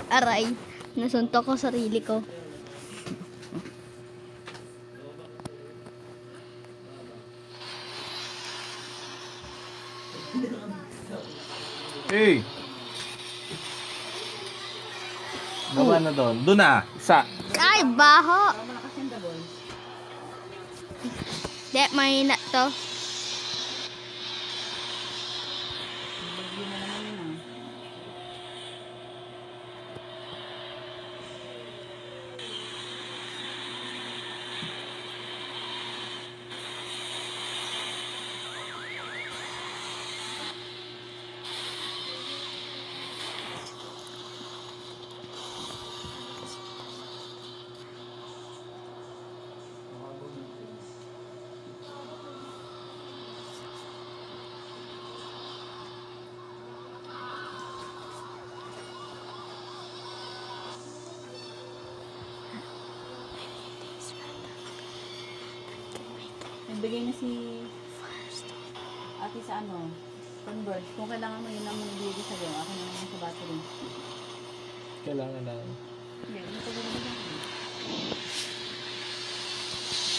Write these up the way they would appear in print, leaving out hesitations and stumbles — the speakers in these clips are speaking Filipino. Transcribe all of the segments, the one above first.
Aray, nasuntok ko sarili ko. Hey! Gawa na doon. Doon na. Isa. Ay, baho! Di, mahina to. Nagbigay na si ate sa ano, converge. Kung kailangan mo yun ang magbigay sa iyo, akin na naman sa battery. Kailangan na. Hindi, ano pa gano'n ba?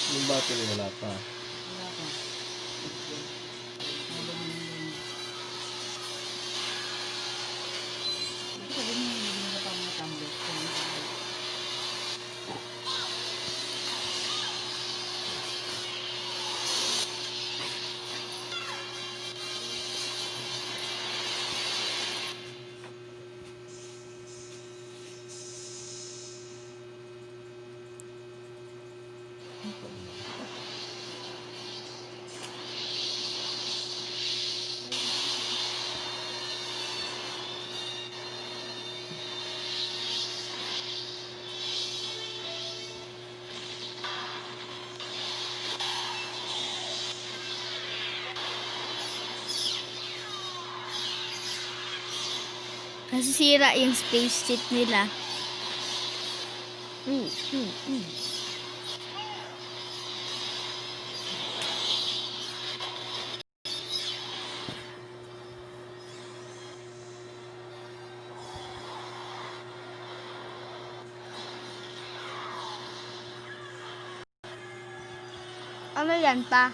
Yung battery wala pa. Wala pa. Ito sabi mo, hindi na pa mga tumblers. Nasisira yung space seat nila. Ano yan pa?